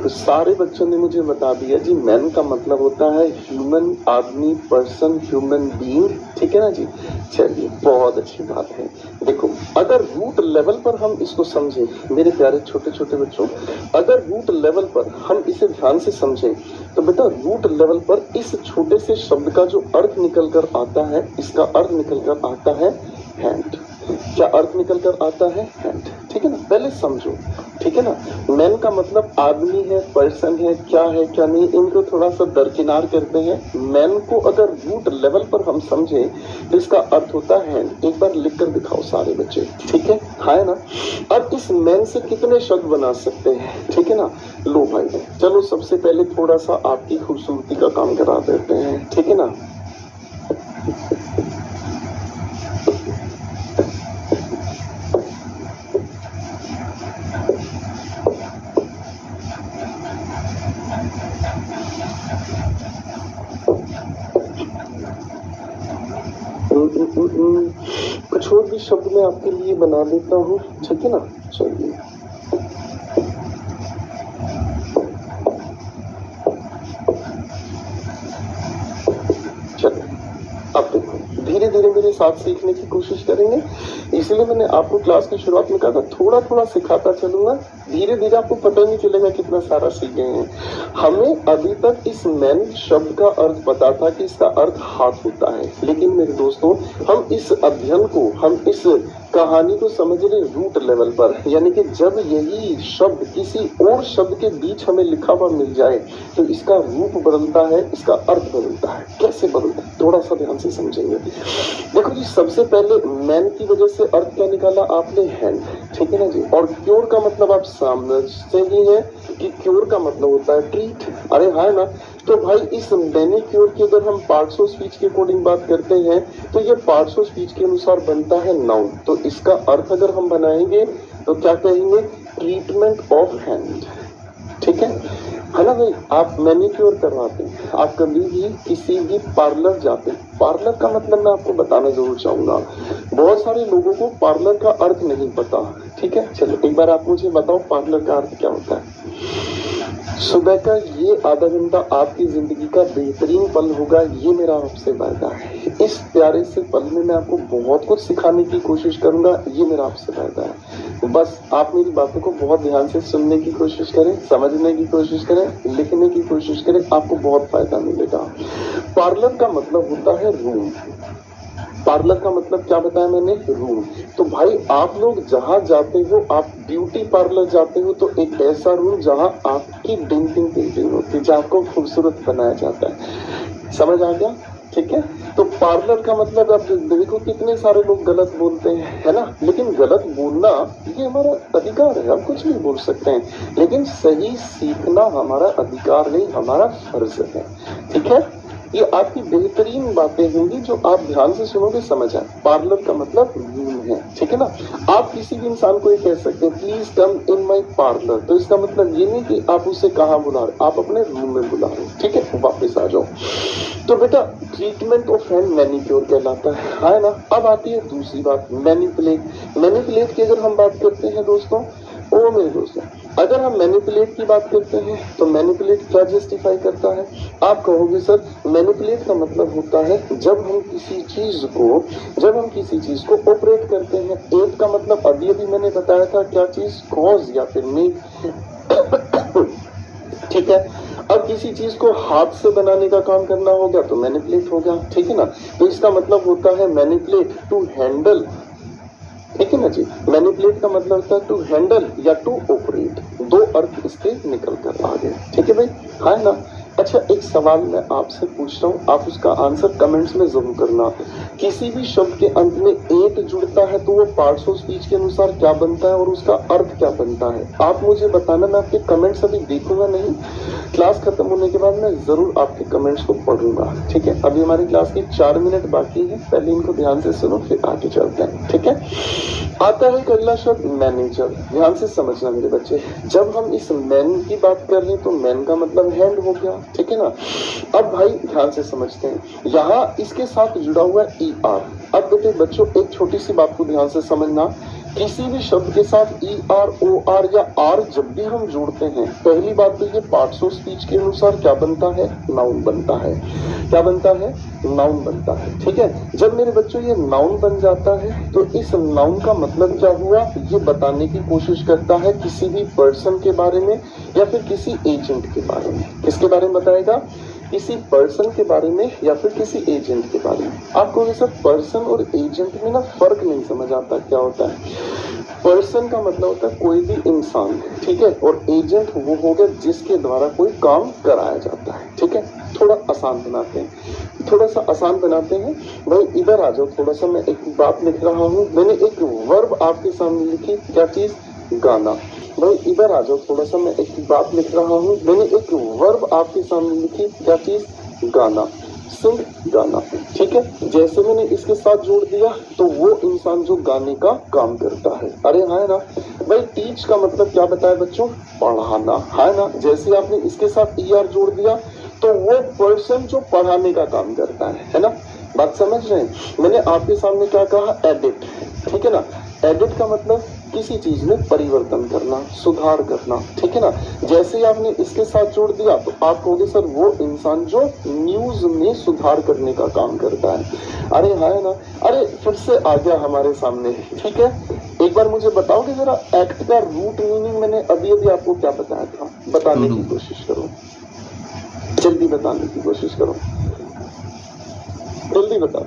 सारे बच्चों ने मुझे बता दिया जी, मैन का मतलब होता है ह्यूमन, आदमी, पर्सन, ह्यूमन बीइंग, ठीक है ना जी। चलिए, बहुत अच्छी बात है। देखो, अगर रूट लेवल पर हम इसको समझें, मेरे प्यारे छोटे छोटे बच्चों, अगर रूट लेवल पर हम इसे ध्यान से समझें तो बेटा रूट लेवल पर इस छोटे से शब्द का जो अर्थ निकल कर आता है, इसका अर्थ निकल कर आता है हैंड। क्या अर्थ निकल कर आता है? हैंड, ठीक है ना। पहले समझो, ठीक है ना। मैन का मतलब आदमी है, पर्सन है, क्या है क्या नहीं, इनको थोड़ा सा दरकिनार करते हैं। मैन को अगर रूट लेवल पर हम समझे तो इसका अर्थ होता है हैंड। एक बार लिख कर दिखाओ सारे बच्चे, ठीक है, है ना। अब इस मैन से कितने शब्द बना सकते हैं, ठीक है ना। लो भाई, चलो सबसे पहले थोड़ा सा आपकी खूबसूरती का काम करा देते हैं, ठीक है ना। कुछ और भी शब्द मैं आपके लिए बना देता हूँ, ठीक है ना। चलिए, चलो अब देखो, धीरे धीरे मेरे साथ सीखने की कोशिश करेंगे। इसलिए मैंने आपको क्लास की शुरुआत में कहा था थोड़ा थोड़ा सिखाता चलूंगा, धीरे धीरे आपको पता नहीं चलेगा कितना सारा सीख गए हैं। हमें अभी तक इस मैन शब्द का अर्थ पता था कि इसका अर्थ हाथ होता है, लेकिन मेरे दोस्तों हम इस अध्ययन को, हम इस कहानी को समझ रहे रूट लेवल पर, यानी कि जब यही शब्द किसी और शब्द के बीच हमें लिखा हुआ मिल जाए तो इसका रूप बदलता है, इसका अर्थ बदलता है। कैसे बदलता है, थोड़ा सा ध्यान से समझेंगे। देखो जी, सबसे पहले मैन की वजह से अर्थ क्या निकाला आपने? हैंड, ठीक है ना जी। और क्योर का मतलब आप समझते ही हैं कि क्योर का मतलब होता है ट्रीट, अरे हाँ ना। तो भाई इस मैनीक्योर की अगर हम पार्ट्स ऑफ स्पीच के अकॉर्डिंग बात करते हैं तो ये पार्ट्स ऑफ स्पीच के अनुसार बनता है नाउन। तो इसका अर्थ अगर हम बनाएंगे तो क्या कहेंगे? ट्रीटमेंट ऑफ हैंड, ठीक है ना भाई। आप मैनीक्योर करवाते हैं, आप कभी भी किसी भी पार्लर जाते हैं, पार्लर का मतलब मैं आपको बताना जरूर चाहूंगा, बहुत सारे लोगों को पार्लर का अर्थ नहीं पता, ठीक है। चलो एक बार आप मुझे बताओ पार्लर का अर्थ क्या होता है। सुबह का ये आधा घंटा आपकी जिंदगी का बेहतरीन पल होगा, ये मेरा आपसे वादा है। इस प्यारे से पल में मैं आपको बहुत कुछ सिखाने की कोशिश करूंगा, ये मेरा आपसे वादा है। बस आप मेरी बातों को बहुत ध्यान से सुनने की कोशिश करें, समझने की कोशिश करें, लिखने की कोशिश करें, आपको बहुत फायदा मिलेगा। पार्लर का मतलब होता है रूम। पार्लर का मतलब क्या बताया मैंने? रूम। तो भाई आप लोग जहां जाते हो, आप ब्यूटी पार्लर जाते हो तो एक ऐसा रूम जहां आपकी डेंटिंग पेंटिंग होती है, जहां आपको खूबसूरत बनाया जाता है। समझ आ गया? ठीक है। तो पार्लर का मतलब आप देखो कितने सारे लोग गलत बोलते हैं, है ना। लेकिन गलत बोलना ये हमारा अधिकार है, हम कुछ नहीं बोल सकते हैं, लेकिन सही सीखना हमारा अधिकार नहीं, हमारा फर्ज है, ठीक है। ये आपकी बेहतरीन बातें होंगी जो आप ध्यान से सुनोगे, समझ आए। पार्लर का मतलब रूम है, ठीक है ना। आप किसी भी इंसान को ये कह सकते हैं please come in my parlour, तो इसका मतलब ये नहीं कि आप उसे कहाँ बुला रहे, आप अपने रूम में बुला रहे, ठीक है। वापस आ जाओ। तो बेटा ट्रीटमेंट ऑफ हैंड मैनीक्योर कहलाता है ना। अब आती है दूसरी बात, मैनिपुलेट। मैनिपुलेट की अगर हम बात करते हैं दोस्तों, ओ मेरे दोस्तों, अगर हम मैनिपुलेट की बात करते हैं तो मैनिपुलेट क्या जस्टिफाई करता है? आप कहोगे सर मैनिपुलेट का मतलब होता है जब हम किसी चीज को ऑपरेट करते हैं। एट का मतलब अभी अभी मैंने बताया था क्या चीज? कॉज या फिर मेक, ठीक है। अब किसी चीज को हाथ से बनाने का काम करना होगा तो मैनिपुलेट होगा, ठीक है ना। तो इसका मतलब होता है मैनिपुलेट, टू हैंडल, ठीक है ना जी। मैनिपुलेट का मतलब होता है टू हैंडल या टू ऑपरेट, दो अर्थ इसके निकल कर आ गए, ठीक है भाई, है ना। अच्छा एक सवाल मैं आपसे पूछ रहा हूँ, आप उसका आंसर कमेंट्स में जरूर करना। किसी भी शब्द के अंत में एट जुड़ता है तो वो पार्ट्स ऑफ स्पीच के अनुसार क्या बनता है और उसका अर्थ क्या बनता है, आप मुझे बताना। मैं आपके कमेंट्स अभी देखूंगा नहीं, क्लास खत्म होने के बाद मैं जरूर आपके कमेंट्स को पढ़ूंगा, ठीक है। अभी हमारी क्लास की 4 मिनट बाकी है, पहले इनको ध्यान से सुनो फिर आगे चलते हैं, ठीक है। आता है अगला शब्द मैनेजर। ध्यान से समझना मेरे बच्चे, जब हम इस मैन की बात कर रहे हैं तो मैन का मतलब हैंड हो गया, ठीक है ना। अब भाई ध्यान से समझते हैं, यहाँ इसके साथ जुड़ा हुआ है ER। अब बेटे बच्चों एक छोटी सी बात को ध्यान से समझना, किसी भी शब्द के साथ ई आर ओ आर या आर जब भी हम जोड़ते हैं, पहली बात तो ये पार्ट्स ऑफ स्पीच के अनुसार क्या बनता है, नाउन बनता है। क्या बनता है, नाउन बनता है। ठीक है, जब मेरे बच्चों ये नाउन बन जाता है तो इस नाउन का मतलब क्या हुआ, ये बताने की कोशिश करता है किसी भी पर्सन के बारे में या फिर किसी एजेंट के बारे में। किसके बारे में बताएगा, किसी पर्सन के बारे में या फिर किसी एजेंट के बारे में। आपको ये सब पर्सन और एजेंट में ना फर्क नहीं समझ आता क्या होता है। पर्सन का मतलब होता है कोई भी इंसान, ठीक है, और एजेंट वो हो गया जिसके द्वारा कोई काम कराया जाता है। ठीक है, थोड़ा आसान बनाते हैं, थोड़ा सा आसान बनाते हैं। भाई इधर आ जाओ, थोड़ा सा मैं एक बात लिख रहा हूँ, मैंने एक वर्ब आपके सामने लिखी, क्या चीज, गाना। भाई इधर आ जाओ, थोड़ा सा मैं एक बात लिख रहा हूँ, मैंने एक वर्ब आपके सामने लिखी, क्या चीज, गाना, सिंग, गाना। ठीक है, जैसे मैंने इसके साथ जोड़ दिया तो वो इंसान जो गाने का काम करता है। अरे हाँ ना भाई, टीच का मतलब क्या बताया बच्चों, पढ़ाना, है ना। जैसे आपने इसके साथ ई आर जोड़ दिया तो वो पर्सन जो पढ़ाने का काम करता है ना। बात समझ रहे हैं। मैंने आपके सामने क्या कहा, एडिट, ठीक है ना। एडिट का मतलब किसी चीज में परिवर्तन करना, सुधार करना, ठीक है ना। जैसे ही आपने इसके साथ जोड़ दिया तो आप कहोगे सर वो इंसान जो न्यूज में सुधार करने का काम करता है। अरे हाँ ना, अरे फिर से आ गया हमारे सामने। ठीक है, एक बार मुझे बताओगे जरा, एक्ट का रूट मीनिंग मैंने अभी अभी आपको क्या बताया था, बताने की कोशिश करो, जल्दी बताने की कोशिश करो, जल्दी बताओ।